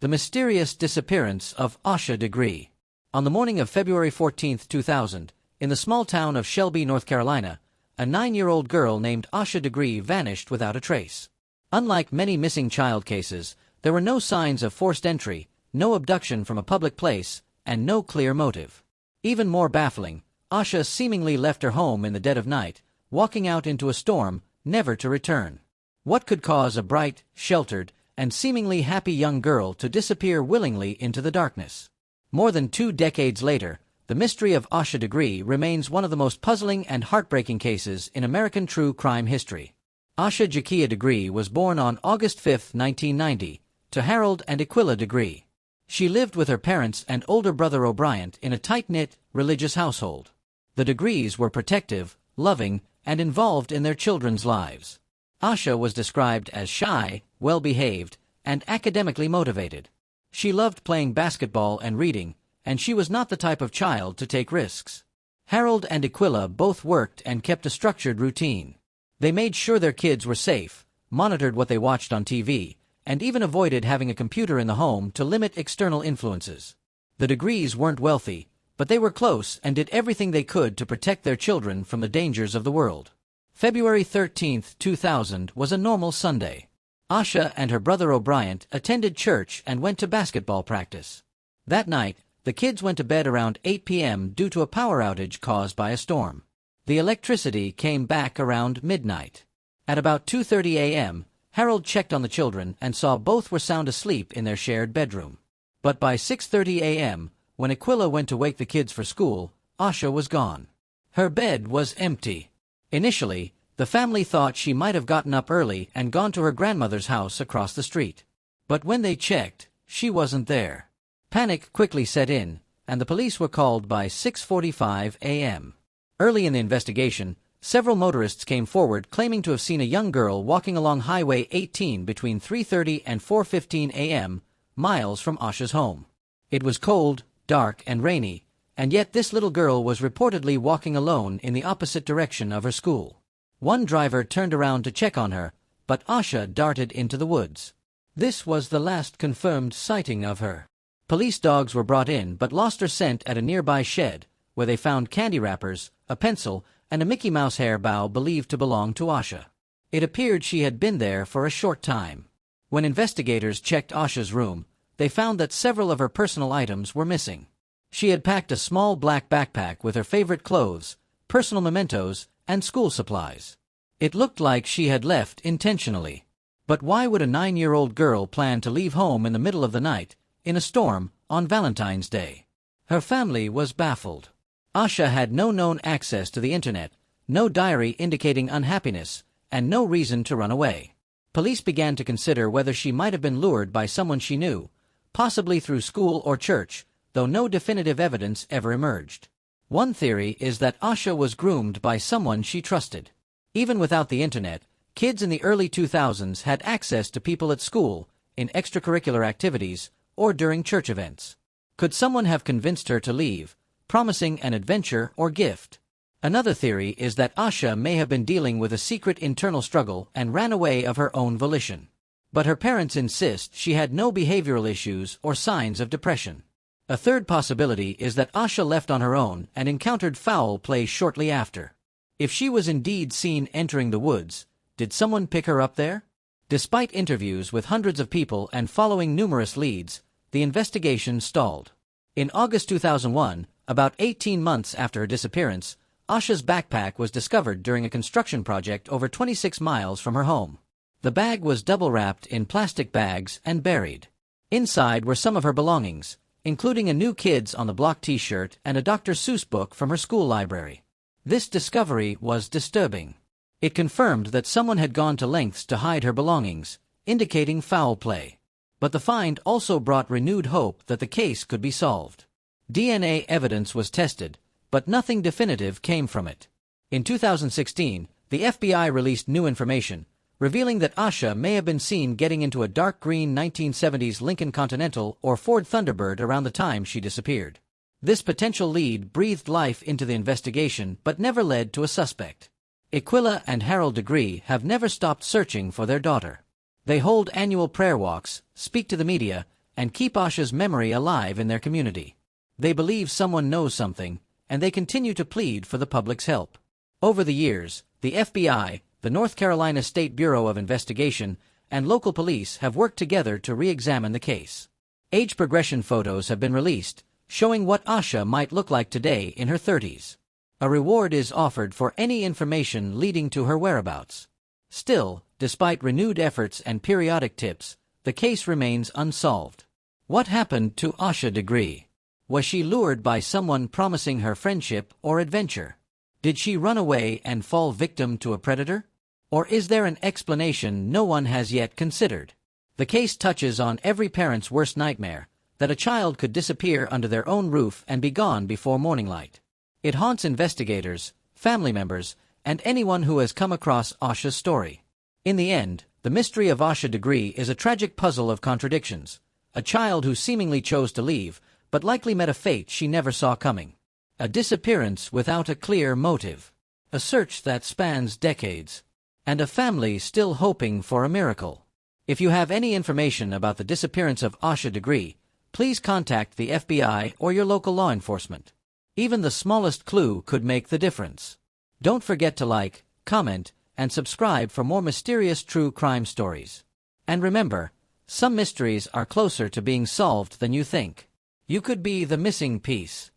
The mysterious disappearance of Asha Degree. On the morning of February 14, 2000, in the small town of Shelby, North Carolina, a 9-year-old girl named Asha Degree vanished without a trace. Unlike many missing child cases, there were no signs of forced entry, no abduction from a public place, and no clear motive. Even more baffling, Asha seemingly left her home in the dead of night, walking out into a storm, never to return. What could cause a bright, sheltered, and seemingly happy young girl to disappear willingly into the darkness? More than 2 decades later, the mystery of Asha Degree remains one of the most puzzling and heartbreaking cases in American true crime history. Asha Degree was born on August 5, 1990, to Harold and Aquila Degree. She lived with her parents and older brother O'Brien in a tight-knit, religious household. The Degrees were protective, loving, and involved in their children's lives. Asha was described as shy, well-behaved, and academically motivated. She loved playing basketball and reading, and she was not the type of child to take risks. Harold and Aquila both worked and kept a structured routine. They made sure their kids were safe, monitored what they watched on TV, and even avoided having a computer in the home to limit external influences. The Degrees weren't wealthy, but they were close and did everything they could to protect their children from the dangers of the world. February 13, 2000 was a normal Sunday. Asha and her brother O'Brien attended church and went to basketball practice. That night, the kids went to bed around 8 p.m. due to a power outage caused by a storm. The electricity came back around midnight. At about 2:30 a.m., Harold checked on the children and saw both were sound asleep in their shared bedroom. But by 6:30 a.m., when Aquila went to wake the kids for school, Asha was gone. Her bed was empty. Initially, the family thought she might have gotten up early and gone to her grandmother's house across the street. But when they checked, she wasn't there. Panic quickly set in, and the police were called by 6:45 a.m. Early in the investigation, several motorists came forward claiming to have seen a young girl walking along Highway 18 between 3:30 and 4:15 a.m., miles from Asha's home. It was cold, dark, and rainy, and yet this little girl was reportedly walking alone in the opposite direction of her school. One driver turned around to check on her, but Asha darted into the woods. This was the last confirmed sighting of her. Police dogs were brought in but lost her scent at a nearby shed, where they found candy wrappers, a pencil, and a Mickey Mouse hair bow believed to belong to Asha. It appeared she had been there for a short time. When investigators checked Asha's room, they found that several of her personal items were missing. She had packed a small black backpack with her favorite clothes, personal mementos, and school supplies. It looked like she had left intentionally. But why would a 9-year-old girl plan to leave home in the middle of the night, in a storm, on Valentine's Day? Her family was baffled. Asha had no known access to the internet, no diary indicating unhappiness, and no reason to run away. Police began to consider whether she might have been lured by someone she knew, possibly through school or church, though no definitive evidence ever emerged. One theory is that Asha was groomed by someone she trusted. Even without the internet, kids in the early 2000s had access to people at school, in extracurricular activities, or during church events. Could someone have convinced her to leave, promising an adventure or gift? Another theory is that Asha may have been dealing with a secret internal struggle and ran away of her own volition. But her parents insist she had no behavioral issues or signs of depression. A third possibility is that Asha left on her own and encountered foul play shortly after. If she was indeed seen entering the woods, did someone pick her up there? Despite interviews with hundreds of people and following numerous leads, the investigation stalled. In August 2001, about 18 months after her disappearance, Asha's backpack was discovered during a construction project over 26 miles from her home. The bag was double-wrapped in plastic bags and buried. Inside were some of her belongings, including a New Kids on the Block t-shirt and a Dr. Seuss book from her school library. This discovery was disturbing. It confirmed that someone had gone to lengths to hide her belongings, indicating foul play. But the find also brought renewed hope that the case could be solved. DNA evidence was tested, but nothing definitive came from it. In 2016, the FBI released new information, revealing that Asha may have been seen getting into a dark green 1970s Lincoln Continental or Ford Thunderbird around the time she disappeared. This potential lead breathed life into the investigation but never led to a suspect. Aquila and Harold Degree have never stopped searching for their daughter. They hold annual prayer walks, speak to the media, and keep Asha's memory alive in their community. They believe someone knows something, and they continue to plead for the public's help. Over the years, the FBI, the North Carolina State Bureau of Investigation, and local police have worked together to re-examine the case. Age progression photos have been released, showing what Asha might look like today in her 30s. A reward is offered for any information leading to her whereabouts. Still, despite renewed efforts and periodic tips, the case remains unsolved. What happened to Asha Degree? Was she lured by someone promising her friendship or adventure? Did she run away and fall victim to a predator? Or is there an explanation no one has yet considered? The case touches on every parent's worst nightmare, that a child could disappear under their own roof and be gone before morning light. It haunts investigators, family members, and anyone who has come across Asha's story. In the end, the mystery of Asha Degree is a tragic puzzle of contradictions. A child who seemingly chose to leave, but likely met a fate she never saw coming. A disappearance without a clear motive. A search that spans decades. And a family still hoping for a miracle. If you have any information about the disappearance of Asha Degree, please contact the FBI or your local law enforcement. Even the smallest clue could make the difference. Don't forget to like, comment, and subscribe for more mysterious true crime stories. And remember, some mysteries are closer to being solved than you think. You could be the missing piece.